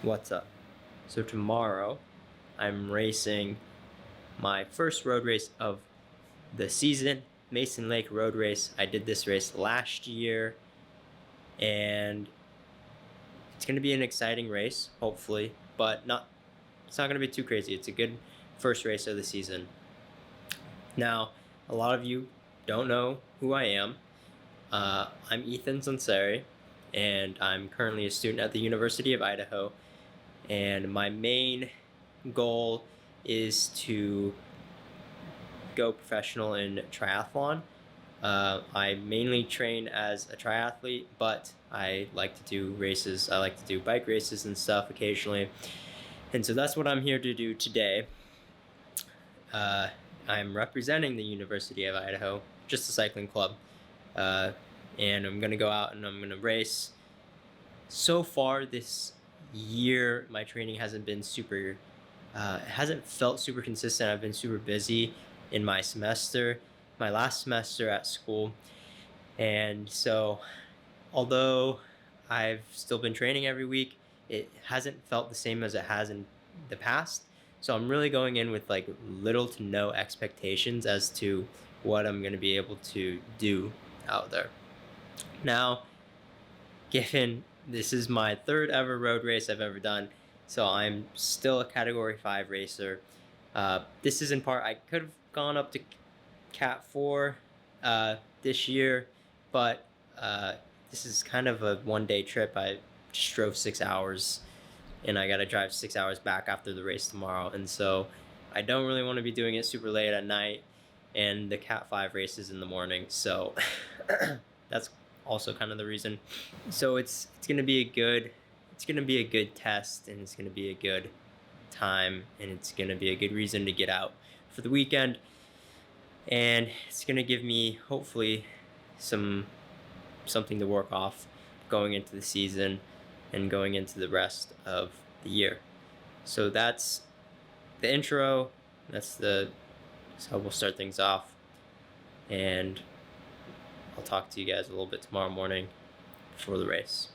What's up? So tomorrow I'm racing my first road race of the season, Mason Lake Road Race. I did this race last year and it's going to be an exciting race, hopefully, but it's not going to be too crazy. It's a good first race of the season. Now, a lot of you don't know who I am. I'm Ethan Sunseri, and I'm currently a student at the University of Idaho. And my main goal is to go professional in triathlon. I mainly train as a triathlete, but I like to do races. I like to do bike races and stuff occasionally. And so that's what I'm here to do today. I'm representing the University of Idaho, just a cycling club. And I'm going to go out and I'm going to race. So far this year, my training hasn't been it hasn't felt super consistent. I've been super busy in my last semester at school. And so, although I've still been training every week, it hasn't felt the same as it has in the past. So I'm really going in with like little to no expectations as to what I'm going to be able to do out there. Now, given this is my third ever road race I've ever done, so I'm still a Category 5 racer. This is in part, I could have gone up to Cat 4 this year, but this is kind of a one-day trip. I just drove 6 hours, and I got to drive 6 hours back after the race tomorrow, and so I don't really want to be doing it super late at night, and the Cat 5 race is in the morning, so that's also kind of the reason. So it's gonna be a good test, and it's gonna be a good time, and it's gonna be a good reason to get out for the weekend, and it's gonna give me hopefully something to work off going into the season and going into the rest of the year. So that's the intro. That's how we'll start things off, and I'll talk to you guys a little bit tomorrow morning before the race.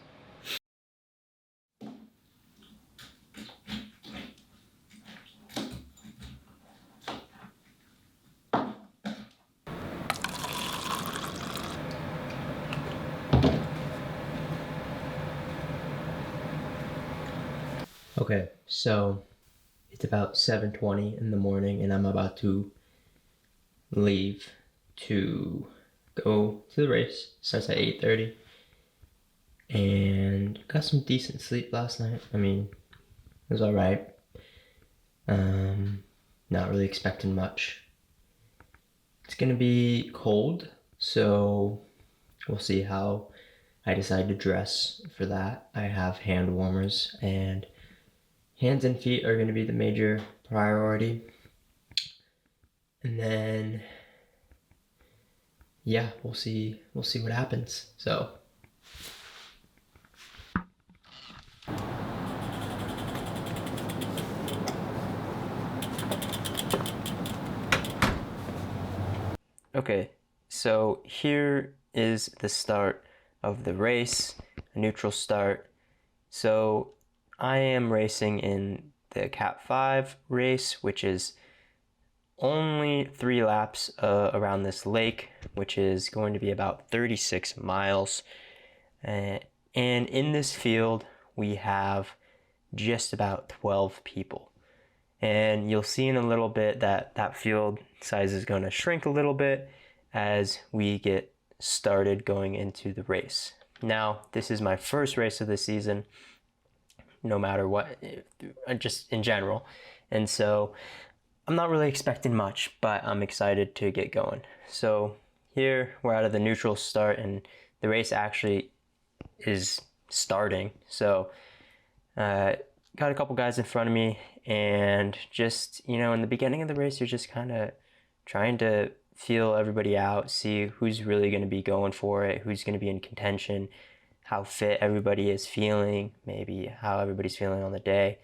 Okay, so it's about 7:20 in the morning, and I'm about to leave to go to the race. Starts at 8:30, and got some decent sleep last night. I mean, it was all right. Not really expecting much. It's gonna be cold, so we'll see how I decide to dress for that. I have hand warmers, and hands and feet are gonna be the major priority. And then, yeah, we'll see what happens. So okay, so here is the start of the race, a neutral start. So I am racing in the Cat 5 race, which is only 3 laps around this lake, which is going to be about 36 miles. And in this field, we have just about 12 people. And you'll see in a little bit that field size is going to shrink a little bit as we get started going into the race. Now, this is my first race of the season, no matter what, just in general. And so I'm not really expecting much, but I'm excited to get going. So here we're out of the neutral start, and the race actually is starting. So got a couple guys in front of me, and just, in the beginning of the race, you're just kind of trying to feel everybody out, see who's really going to be going for it, who's going to be in contention, how fit everybody is feeling, maybe how everybody's feeling on the day.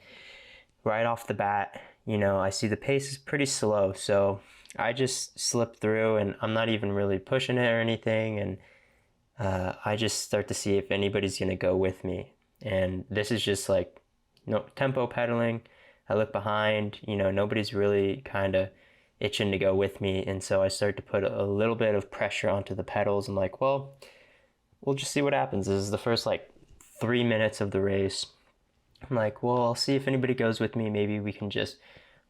Right off the bat, I see the pace is pretty slow, so I just slip through, and I'm not even really pushing it or anything, and I just start to see if anybody's going to go with me. And this is just like no tempo pedaling. I look behind, nobody's really kind of itching to go with me. And so I start to put a little bit of pressure onto the pedals. I'm like, well, we'll just see what happens. This is the first like 3 minutes of the race. I'm like, well, I'll see if anybody goes with me. Maybe we can just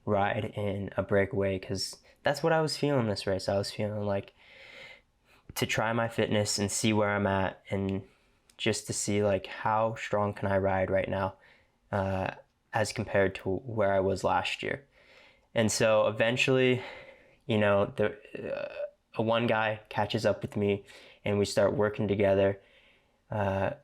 ride in a breakaway, because that's what I was feeling this race. I was feeling like to try my fitness and see where I'm at, and just to see like how strong can I ride right now, as compared to where I was last year. And so eventually, the one guy catches up with me, and we start working together. And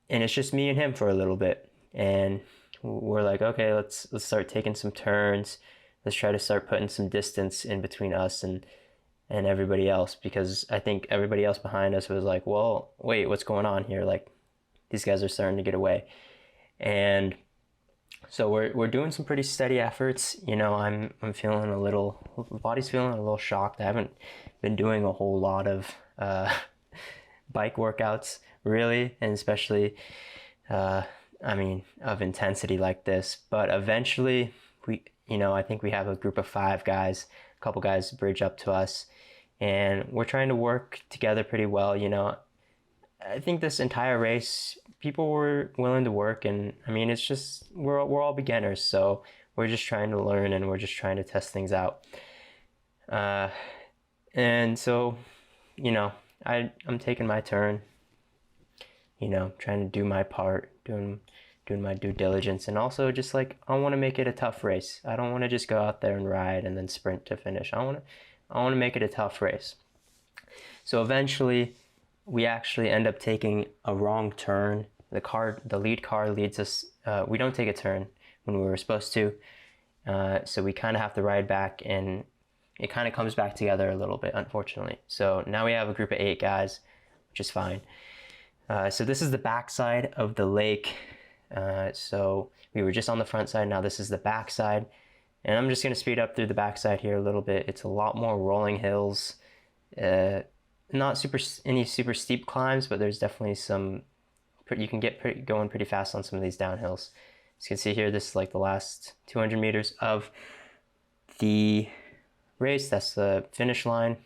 it's just me and him for a little bit, and we're like, okay, let's start taking some turns. Let's try to start putting some distance in between us and everybody else, because I think everybody else behind us was like, well, wait, what's going on here? Like, these guys are starting to get away. And so we're doing some pretty steady efforts. I'm feeling the body's feeling a little shocked. I haven't been doing a whole lot of bike workouts really, and especially of intensity like this. But eventually I think we have a group of 5 guys, a couple guys bridge up to us, and we're trying to work together pretty well. I think this entire race, people were willing to work, and it's just we're all beginners, so we're just trying to learn, and we're just trying to test things out. And so, I'm taking my turn, trying to do my part, doing my due diligence, and also just like I want to make it a tough race. I don't want to just go out there and ride and then sprint to finish. I want to make it a tough race. So eventually, we actually end up taking a wrong turn. The lead car leads us. We don't take a turn when we were supposed to, so we kind of have to ride back, and it kind of comes back together a little bit, unfortunately. So now we have a group of 8 guys, which is fine. So this is the backside of the lake. So we were just on the front side. Now this is the backside, and I'm just going to speed up through the backside here a little bit. It's a lot more rolling hills. Not any super steep climbs, but there's definitely some. You can get going pretty fast on some of these downhills. As you can see here, this is like the last 200 meters of the race. That's the finish line.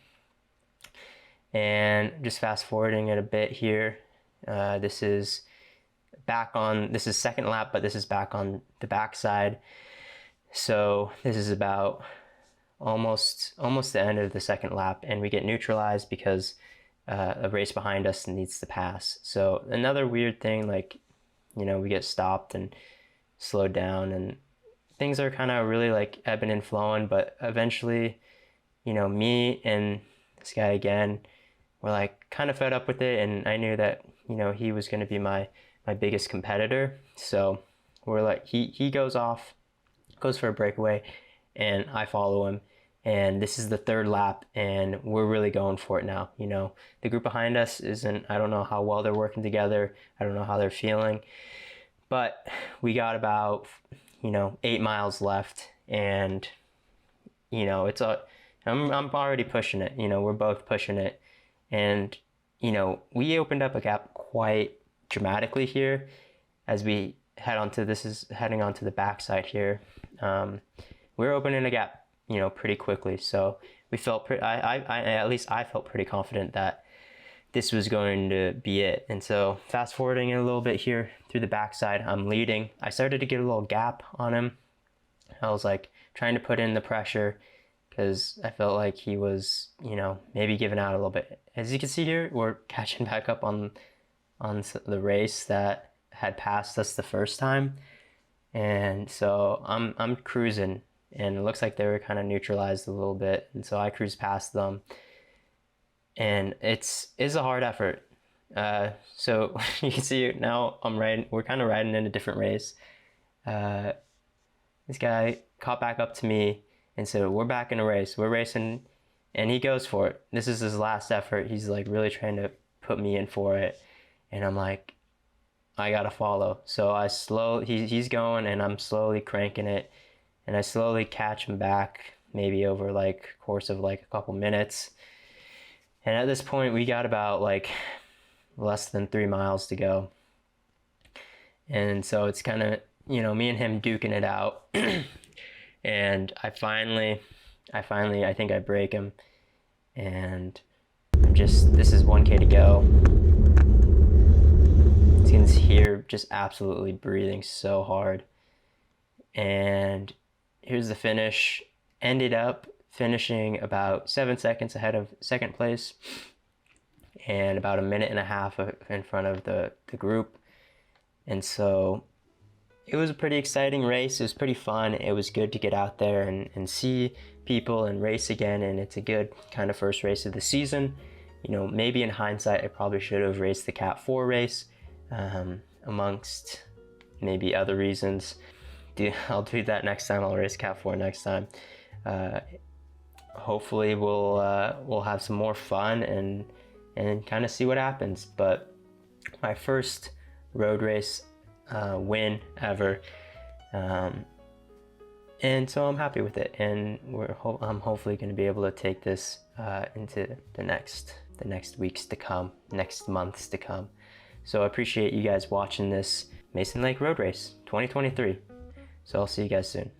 And just fast forwarding it a bit here. This is second lap, but this is back on the backside. So this is about almost the end of the second lap, and we get neutralized because a race behind us needs to pass. So another weird thing, like, we get stopped and slowed down, and things are kind of really like ebbing and flowing. But eventually, me and this guy again, we're like kind of fed up with it, and I knew that he was going to be my biggest competitor. So we're like, he goes for a breakaway, and I follow him. And this is the 3rd lap, and we're really going for it now. The group behind us I don't know how well they're working together. I don't know how they're feeling, but we got about 8 miles left, and I'm already pushing it. We're both pushing it, and we opened up a gap quite dramatically here as we heading onto the backside here. We're opening a gap pretty quickly. So we felt at least I felt pretty confident that this was going to be it. And so fast forwarding it a little bit here through the backside, I'm leading. I started to get a little gap on him. I was like trying to put in the pressure, because I felt like he was, maybe giving out a little bit. As you can see here, we're catching back up on the race that had passed us the first time. And so I'm cruising, and it looks like they were kind of neutralized a little bit, and so I cruised past them, and it's a hard effort. So you can see now we're kind of riding in a different race. This guy caught back up to me, and so we're back in a race. We're racing, and he goes for it. This is his last effort. He's like really trying to put me in for it, and I'm like, I gotta follow. So he's going, and I'm slowly cranking it, and I slowly catch him back, maybe over like course of like a couple minutes. And at this point, we got about like less than 3 miles to go. And so it's kind of, me and him duking it out. And I finally, I think I break him. And this is 1K to go. You can hear just absolutely breathing so hard. And here's the finish. Ended up finishing about 7 seconds ahead of second place and about a minute and a half in front of the group. And so it was a pretty exciting race. It was pretty fun. It was good to get out there and see people and race again. And it's a good kind of first race of the season. Maybe in hindsight, I probably should have raced the Cat 4 race amongst maybe other reasons. I'll do that next time. I'll race Cat 4 next time. Hopefully we'll have some more fun and kind of see what happens. But my first road race win ever, and so I'm happy with it, and I'm hopefully going to be able to take this into the next weeks to come, next months to come. So I appreciate you guys watching this Mason Lake Road Race 2023. So I'll see you guys soon.